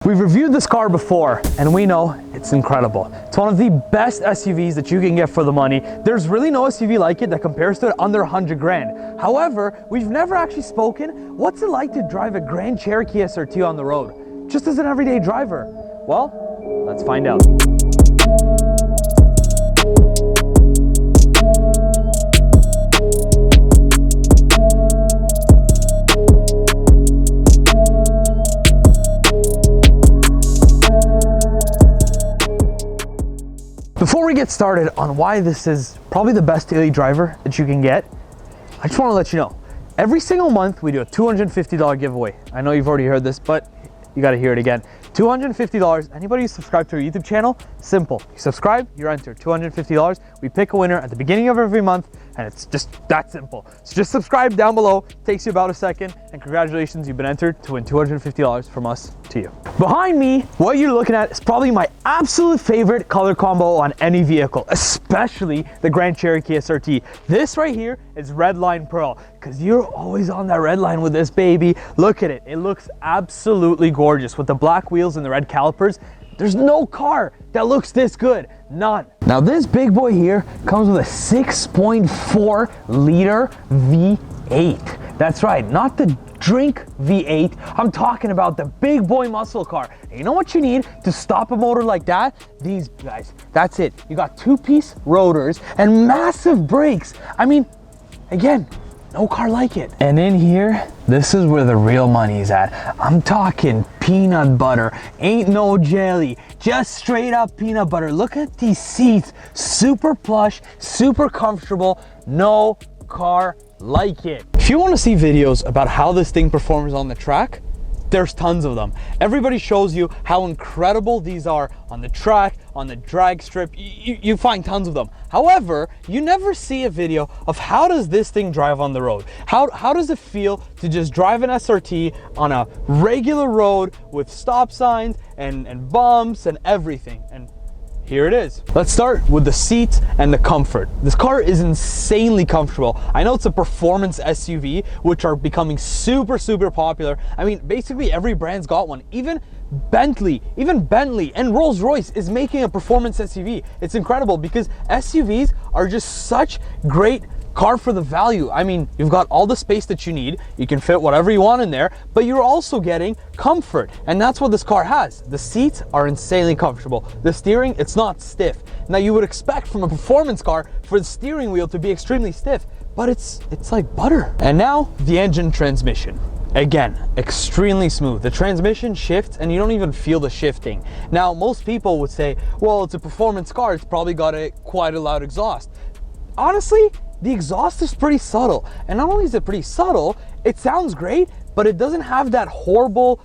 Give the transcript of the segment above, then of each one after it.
We've reviewed this car before and we know it's incredible. It's one of the best SUVs that you can get for the money. There's really no SUV like it that compares to it under 100 grand. However, we've never actually spoken. What's it like to drive a Grand Cherokee SRT on the road, just as an everyday driver? Well, let's find out. Before we get started on why this is probably the best daily driver that you can get, I just want to let you know, every single month we do a $250 giveaway. I know you've already heard this, but you got to hear it again. $250. Anybody who subscribed to our YouTube channel, simple. You subscribe, you're entered. $250. We pick a winner at the beginning of every month, and it's just that simple. So just subscribe down below. It takes you about a second, and congratulations, you've been entered to win $250 from us to you. Behind me, what you're looking at is probably my absolute favorite color combo on any vehicle, especially the Grand Cherokee SRT. This right here is Red Line Pearl, because you're always on that red line with this baby. Look at it. It looks absolutely gorgeous with the black wheels and the red calipers. There's no car that looks this good. None. Now this big boy here comes with a 6.4 liter V8. That's right, not the drink V8. I'm talking about the big boy muscle car. And you know what you need to stop a motor like that? These guys. That's it. You got two-piece rotors and massive brakes. I mean, again, no car like it. And in here, this is where the real money's at. I'm talking peanut butter. Ain't no jelly, just straight up peanut butter. Look at these seats, super plush, super comfortable. No car like it. If you want to see videos about how this thing performs on the track, there's tons of them. Everybody shows you how incredible these are on the track, on the drag strip. You find tons of them. However, you never see a video of how does this thing drive on the road. How does it feel to just drive an SRT on a regular road with stop signs and bumps and everything. And here it is. Let's start with the seats and the comfort. This car is insanely comfortable. I know it's a performance SUV, which are becoming super popular. I mean, basically every brand's got one. Even Bentley and Rolls-Royce is making a performance SUV. It's incredible because SUVs are just such great car for the value. I mean, you've got all the space that you need. You can fit whatever you want in there, but you're also getting comfort. And that's what this car has. The seats are insanely comfortable. The steering, it's not stiff. Now you would expect from a performance car for the steering wheel to be extremely stiff, but it's like butter. And now the engine transmission. Again, extremely smooth. The transmission shifts and you don't even feel the shifting. Now, most people would say, well, it's a performance car. It's probably got quite a loud exhaust. Honestly, the exhaust is pretty subtle. And not only is it pretty subtle, it sounds great, but it doesn't have that horrible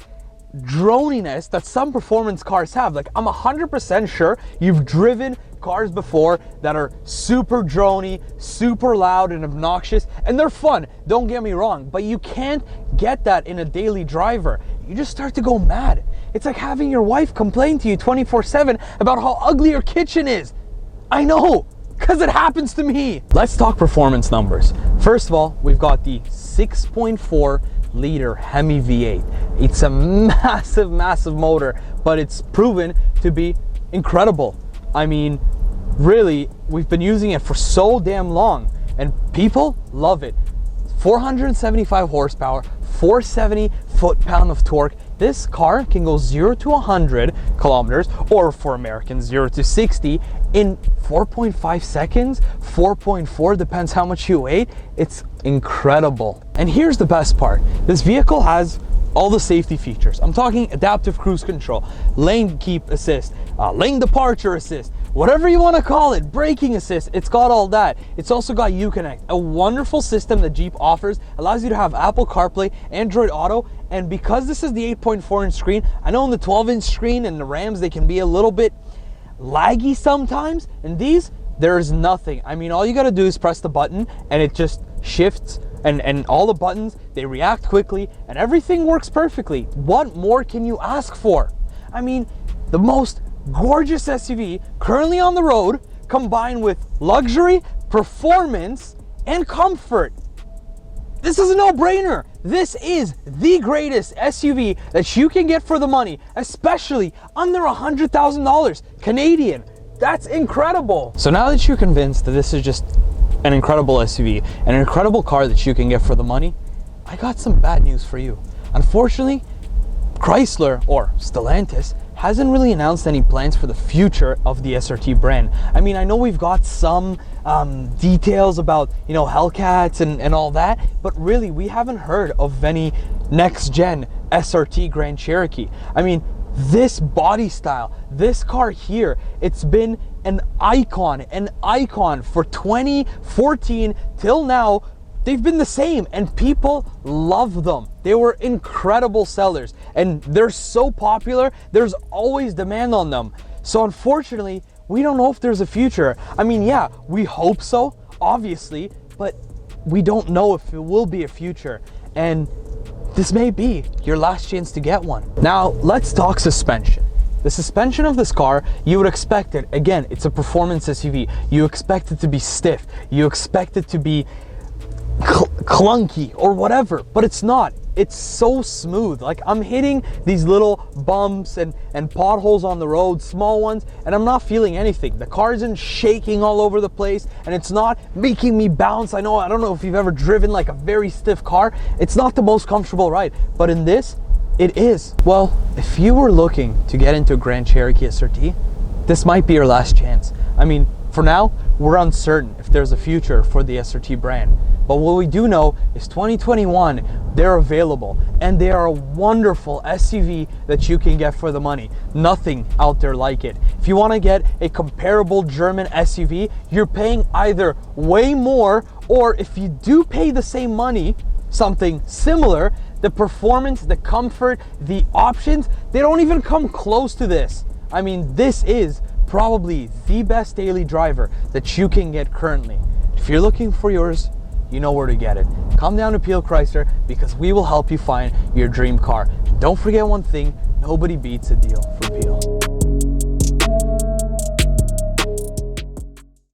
droniness that some performance cars have. Like, I'm 100% sure you've driven cars before that are super drony, super loud and obnoxious, and they're fun, don't get me wrong, but you can't get that in a daily driver. You just start to go mad. It's like having your wife complain to you 24/7 about how ugly your kitchen is. I know, because it happens to me. Let's talk performance numbers. First of all, we've got the 6.4 liter Hemi V8. It's a massive motor, but it's proven to be incredible. I mean, really, we've been using it for so damn long and people love it. 475 horsepower, 470 foot-pound of torque. This car can go 0 to 100 kilometers, or for Americans, 0 to 60 in 4.5 seconds, 4.4, depends how much you weigh. It's incredible. And here's the best part. This vehicle has all the safety features. I'm talking adaptive cruise control, lane keep assist, lane departure assist, whatever you want to call it, braking assist. It's got all that. It's also got Uconnect, a wonderful system that Jeep offers, allows you to have Apple CarPlay, Android Auto, and because this is the 8.4-inch screen, I know on the 12-inch screen and the Rams, they can be a little bit laggy sometimes, and these, there's nothing. I mean, all you got to do is press the button and it just shifts, and all the buttons, they react quickly and everything works perfectly. What more can you ask for? I mean, the most gorgeous SUV currently on the road, combined with luxury, performance, and comfort. This is a no-brainer. this is the greatest SUV that you can get for the money, especially under $100,000 Canadian. That's incredible. So now that you're convinced that this is just an incredible SUV, an incredible car that you can get for the money, I got some bad news for you. Unfortunately, Chrysler, or Stellantis, hasn't really announced any plans for the future of the SRT brand. I mean, I know we've got some details about, you know, Hellcats and all that, but really we haven't heard of any next gen SRT Grand Cherokee. I mean, this body style, this car here, it's been an icon for 2014 till now. They've been the same and people love them. They were incredible sellers and they're so popular, there's always demand on them. So unfortunately, we don't know if there's a future. I mean, yeah, we hope so, obviously, but we don't know if it will be a future. And this may be your last chance to get one. Now, let's talk suspension. The suspension of this car, you would expect it, again, it's a performance SUV. You expect it to be stiff. You expect it to be clunky or whatever, but it's not. It's so smooth. Like, I'm hitting these little bumps and potholes on the road, small ones, and I'm not feeling anything. The car isn't shaking all over the place and it's not making me bounce. I don't know if you've ever driven like a very stiff car. It's not the most comfortable ride, but in this, it is. Well, if you were looking to get into a Grand Cherokee SRT, this might be your last chance. I mean, for now, we're uncertain if there's a future for the SRT brand. But what we do know is 2021, they're available and they are a wonderful SUV that you can get for the money. Nothing out there like it. If you want to get a comparable German SUV, you're paying either way more, or if you do pay the same money, something similar, the performance, the comfort, the options, they don't even come close to this. I mean, this is probably the best daily driver that you can get currently. If you're looking for yours, you know where to get it. Come down to Peel Chrysler because we will help you find your dream car. Don't forget one thing, nobody beats a deal for Peel.